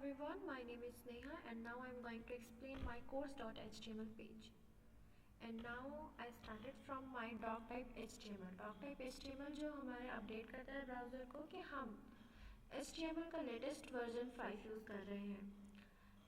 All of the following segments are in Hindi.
everyone, my name is Neha and now I am going to explain my course.html page. And now I started from my doctype HTML. Doctype HTML जो हमारे अपडेट करता है ब्राउज़र को कि हम HTML का लेटेस्ट वर्जन 5 यूज़ कर रहे हैं।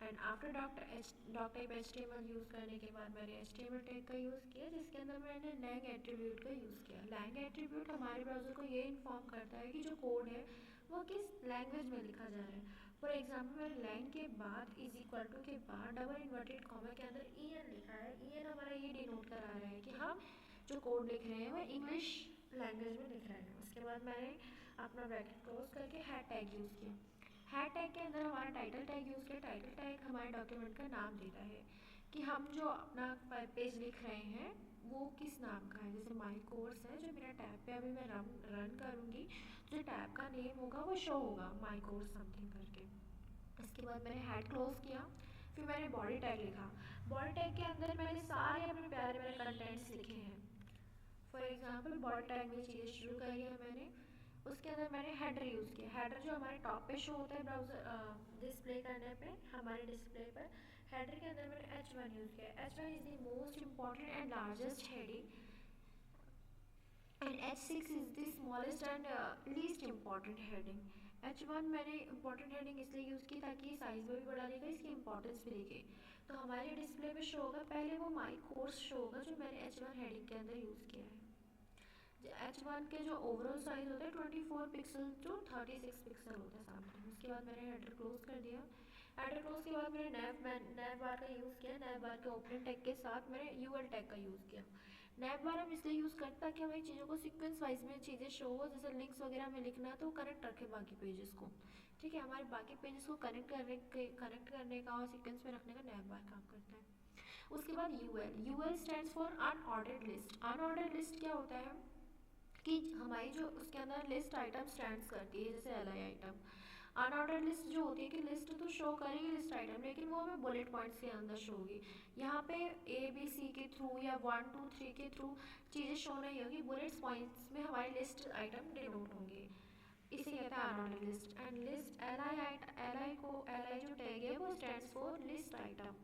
एंड आफ्टर डॉकटाइप HTML यूज़ करने के बाद मैंने HTML टैग का यूज़ किया जिसके अंदर मैंने लैंग एट्रीब्यूट का यूज़ किया। लैंग एट्रीब्यूट हमारे ब्राउज़र को ये इन्फॉर्म करता है कि जो कोड है वो किस लैंग्वेज में लिखा जा रहा है। फॉर एग्जाम्पल मैंने लैंग के बाद इज इक्वल टू के बाद डबल इन्वर्टेड कॉमा के अंदर EN लिखा है। EN हमारा ये डिनोट करा रहा है कि हम जो कोड लिख रहे हैं वो इंग्लिश लैंग्वेज में लिख रहे हैं। उसके बाद मैंने अपना ब्रैकेट क्लोज करके हैड टैग यूज़ किया। हैड टैग के अंदर हमारा टाइटल टैग यूज़ किया। टाइटल टैग हमारे डॉक्यूमेंट का नाम देता है कि हम जो अपना पेज लिख रहे हैं वो किस नाम का है। जैसे माई कोर्स है जो मेरा टैब पे अभी मैं रन करूँगी, जो टैब का नेम होगा वो शो होगा माई कोर्स समथिंग करके। इसके बाद मैंने हैड क्लोज किया। फिर मैंने बॉडी टैग लिखा। बॉडी टैग के अंदर मैंने सारे अपने प्यारे प्यारे कंटेंट्स लिखे हैं। फॉर एग्जाम्पल बॉडी टैग में चीज़ें शुरू करी है मैंने। उसके अंदर मैंने हेडर यूज़ किया। हेडर जो हमारे टॉप पे शो होता है ब्राउज़र डिस्प्ले करने पे हमारे डिस्प्ले पर, हेडर के अंदर मैंने H1 यूज़ किया। H1 is the most important and largest heading and H6 is the smallest and least important heading. H1 मैंने इम्पॉर्टेंट हेडिंग इसलिए यूज़ की ताकि साइज़ में भी बढ़ा देगा, इसकी इंपॉर्टेंस भी देखे। तो हमारे डिस्प्ले पे शो होगा, पहले वो माई कोर्स शो होगा जो मैंने H1 हेडिंग के अंदर यूज़ किया है। H1 के जो ओवरऑल साइज होता है 24 पिक्सल टू 36 पिक्सल होता है समथिंग। उसके बाद मैंने हेडर क्लोज कर दिया। हेडर क्लोज के बाद मैंने नैव बार का यूज़ किया। नैव बार के ओपनिंग टैग के साथ मैंने UL टैग का यूज़ किया। नैव बार हम इसलिए यूज़ करते ताकि हमारी चीज़ों को सीक्वेंस वाइज में चीज़ें शो हो। जैसे लिंक्स वगैरह में लिखना है तो कनेक्ट रखे बाकी पेजेस को। ठीक है, हमारे बाकी पेजेस को कनेक्ट करने का और सीक्वेंस में रखने का नैव बार काम करता है। उसके बाद UL stands for unordered list. Unordered list क्या होता है कि हमारी जो उसके अंदर लिस्ट आइटम स्टैंड्स करती है, जैसे LI आइटम। अनऑर्डर लिस्ट जो होती है कि लिस्ट तो शो करेगी लिस्ट आइटम, लेकिन वो हमें बुलेट पॉइंट्स के अंदर शो होगी। यहाँ पे ABC के थ्रू या 1 2 3 के थ्रू चीज़ें शो नहीं होगी, बुलेट पॉइंट्स में हमारी लिस्ट आइटम डिनोट होंगे। इसे कहता है unordered list. And list LI जो टैग है वो स्टैंड्स फॉर लिस्ट आइटम।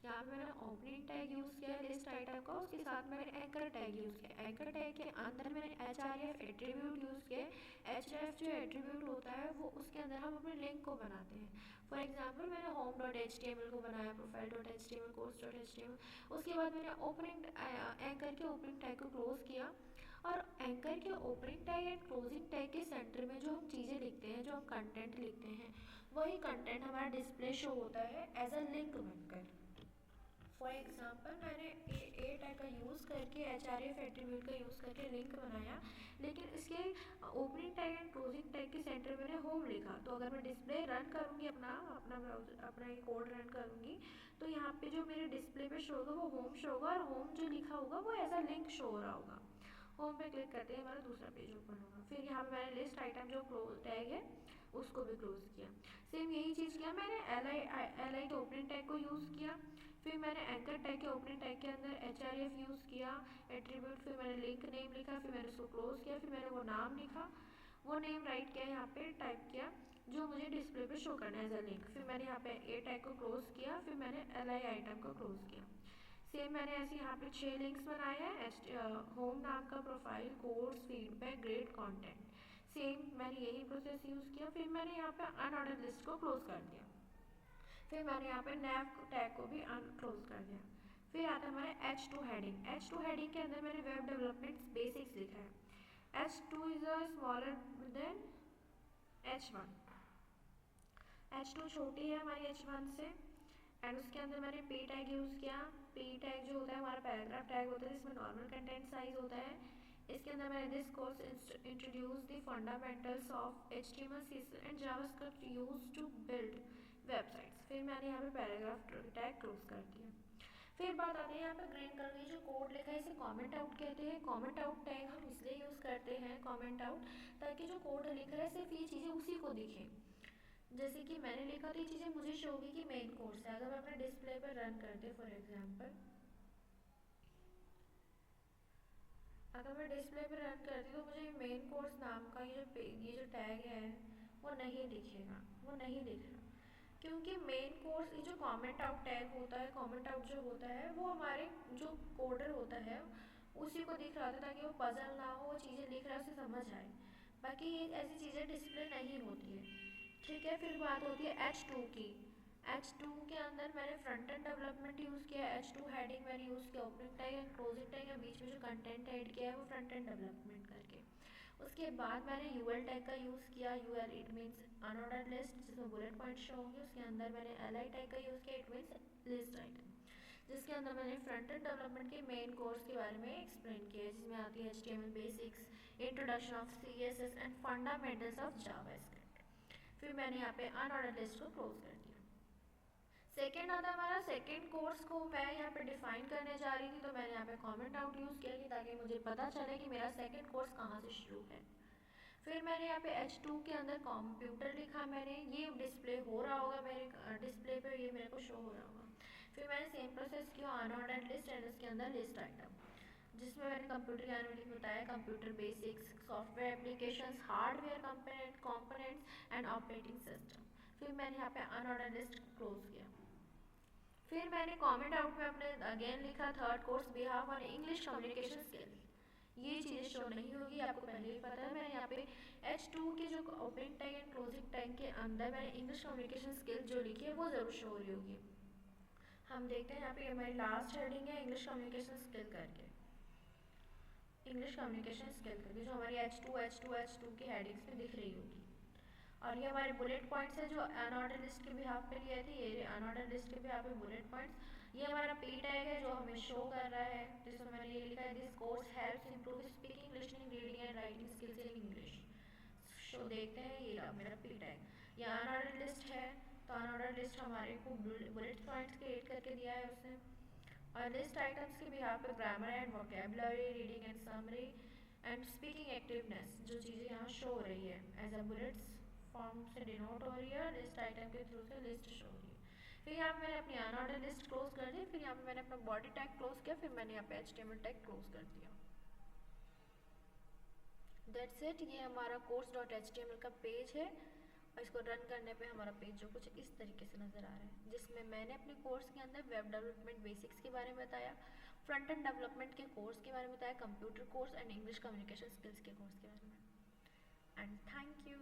यहाँ पे मैंने ओपनिंग टैग यूज़ किया लिस्ट आइटम का, उसके साथ मैंने एंकर टैग यूज़ किया। एंकर टैग के अंदर मैंने href एट्रीब्यूट यूज़ किया। href जो एट्रीब्यूट होता है वो उसके अंदर हम अपने लिंक को बनाते हैं। फॉर एग्जाम्पल मैंने home.html को बनाया, प्रोफाइल.html, course.html। उसके बाद मैंने ओपनिंग एंकर के ओपनिंग टैग को क्लोज किया। और एंकर के opening tag and closing tag के सेंटर में जो हम चीज़ें लिखते हैं, जो हम कंटेंट लिखते हैं, वही कंटेंट हमारा डिस्प्ले शो होता है एज अ लिंक बनकर। फॉर एग्जाम्पल मैंने ए टैग का यूज़ करके href एट्रीब्यूट का यूज़ करके लिंक बनाया, लेकिन इसके opening tag and closing tag के सेंटर मैंने होम लिखा। तो अगर मैं डिस्प्ले रन करूँगी अपना ये कोड रन करूँगी तो यहाँ पे जो मेरे डिस्प्ले पे शो होगा वो होम शो होगा, और होम जो लिखा होगा वो एज अ लिंक शो हो रहा होगा। होम पे क्लिक करते ही हमारा दूसरा पेज ओपन होगा। फिर यहाँ पे मैंने लिस्ट आइटम जो क्लोज टैग है उसको भी क्लोज किया। सेम यही चीज़ किया मैंने LI के ओपनिंग टैग को यूज़ किया। फिर मैंने एंकर टैग के ओपनिंग टैग के अंदर href यूज़ किया एट्रीब्यूट। फिर मैंने लिंक नेम लिखा, फिर मैंने उसको क्लोज किया। फिर मैंने वो नाम लिखा, वो नेम राइट किया, यहाँ पे टाइप किया जो मुझे डिस्प्ले पे शो करना है एज अ लिंक। फिर मैंने यहाँ पे ए टैग को क्लोज किया। फिर मैंने LI आइटम को क्लोज किया। सेम मैंने ऐसे यहाँ पे 6 लिंक्स बनाए हैं। होम नाम का, profile, course, feedback, grade, content. Same मैंने यही प्रोसेस यूज़ किया। फिर मैंने यहाँ पे अनऑर्डर लिस्ट को क्लोज कर दिया। फिर मैंने यहाँ पे नैव टैग को भी क्लोज कर दिया। फिर आता है हमारे H2 हेडिंग। H2 हेडिंग के अंदर मैंने वेब डेवलपमेंट बेसिक्स लिखा है। H2 is a smaller than H1। H2 छोटी है हमारी H1 से। एंड उसके अंदर मैंने P टैग यूज़ किया। P टैग जो होता है हमारा पैराग्राफ टैग होता है जिसमें नॉर्मल कंटेंट साइज होता है। इसके अंदर मैंने this course introduce the fundamentals of HTML CSS and JavaScript use to build websites. फिर मैंने यहाँ पे पैराग्राफ टैग क्लोज कर दिया। फिर बात आती है यहाँ पे ग्रीन कलर की जो कोड लिखा है इसे कमेंट आउट कहते हैं। कमेंट आउट टैग हम इसलिए यूज़ करते हैं कमेंट आउट, ताकि जो कोड लिख रहा है सिर्फ ये चीज़ें उसी को दिखें। जैसे कि मैंने लिखा तो ये चीज़ें मुझे शो होगी कि मेन कोर्स है। अगर मैं अपने डिस्प्ले पर रन करते फॉर एग्जांपल, अगर मैं डिस्प्ले पर रन करती तो मुझे मेन कोर्स नाम का ये जो टैग है वो नहीं दिखेगा, वो नहीं दिख रहा। क्योंकि मेन कोर्स ये जो कमेंट आउट टैग होता है, कमेंट आउट जो होता है वो हमारे जो कोडर होता है उसी को दिख रहा था, ताकि वो पजल ना हो, वो चीज़ें लिख रहा है उसे समझ आए। बाकी ये ऐसी चीज़ें डिस्प्ले नहीं होती है। ठीक है, फिर बात होती है H2 की। H2 के अंदर मैंने फ्रंट एंड डेवलपमेंट यूज़ किया, H2 हेडिंग मैंने यूज़ किया, opening tag and closing tag या बीच में जो कंटेंट ऐड किया है वो फ्रंट एंड डेवलपमेंट करके। उसके बाद मैंने यूएल टैग का यूज़ किया, UL it means unorder list, जिसमें बुलेट पॉइंट शो होंगे। उसके अंदर मैंने एलआई टैग का यूज़ किया, इट मीन्स लिस्ट आइटम, जिसके अंदर मैंने फ्रंट एंड डेवलपमेंट के मेन कोर्स के बारे में एक्सप्लेन किया है, जिसमें आती है HTML basics, introduction of CSS and fundamentals of JavaScript. फिर मैंने यहाँ पे अनऑर्डर लिस्ट को क्लोज कर दिया। सेकेंड आता है हमारा सेकेंड कोर्स को मैं यहाँ पे डिफाइन करने जा रही थी, तो मैंने यहाँ पे कमेंट आउट यूज़ किया कि ताकि मुझे पता चले कि मेरा सेकेंड कोर्स कहाँ से शुरू है। फिर मैंने यहाँ पे H2 के अंदर कंप्यूटर लिखा, मैंने ये डिस्प्ले हो रहा होगा मेरे डिस्प्ले पे, ये मेरे को शो हो रहा होगा। फिर मैंने सेम प्रोसेस किया, अनऑर्डर्ड लिस्ट एंड उसके अंदर लिस्ट आइटम, जिसमें मैंने कंप्यूटर के बारे में बताया, computer basics, software applications, hardware components and operating system. फिर मैंने यहाँ पे अनऑर्डर लिस्ट क्लोज किया। फिर मैंने कमेंट आउट में अपने अगेन लिखा third course behalf on English communication skills. ये चीज़ें शो नहीं होगी, आपको पहले ही पता है। मैंने यहाँ पे H2 के जो opening tag and closing tag के अंदर मैंने इंग्लिश कम्युनिकेशन स्किल्स जो लिखी है वो ज़रूर शो हो रही होगी। हम देखते हैं यहाँ पे हमारी लास्ट हेडिंग है इंग्लिश कम्युनिकेशन स्किल करके, इंग्लिश कम्युनिकेशन स्किल करके जो हमारी H2 की हेडिंग्स में दिख रही होगी। और ये हमारे बुलेट पॉइंट्स है जो अनऑर्डर लिस्ट के बिहाफ पे लिए थे, ये अनऑर्डर लिस्ट के बिहाफ पे बुलेट पॉइंट्स। ये हमारा पी टैग है जो हमें शो कर रहा है, जिसमें मैंने ये लिखा है this course helps improve speaking, listening, reading and writing skills in English. Show देखते हैं, ये रहा मेरा पी टैग। ये अनऑर्डर लिस्ट है, तो अनऑर्डर लिस्ट हमारे को बुलेट पॉइंट्स क्रिएट करके दिया है उसने। और लिस्ट आइटम्स के बिहाफ पे grammar and vocabulary, reading and summary and speaking activeness, जो चीज़ें यहाँ शो हो रही है एज अ बुलेट्स फॉर्म से डिनोट हो रही है, लिस्ट आइटम के थ्रू से लिस्ट शो हो रही है। फिर यहाँ पे मैंने अपनी अनऑर्डर लिस्ट क्लोज कर दी। फिर यहाँ पे मैंने अपना बॉडी टैग क्लोज किया, फिर मैंने यहाँ पे HTML टैग क्लोज कर दिया। दैट्स इट, ये हमारा course.html का पेज है। और इसको रन करने पे हमारा पेज जो कुछ इस तरीके से नज़र आ रहा है, जिसमें मैंने अपने कोर्स के अंदर वेब डेवलपमेंट बेसिक्स के बारे में बताया, फ्रंट एंड डेवलपमेंट के कोर्स के बारे में बताया, computer course and English communication skills के कोर्स के बारे में। And thank you.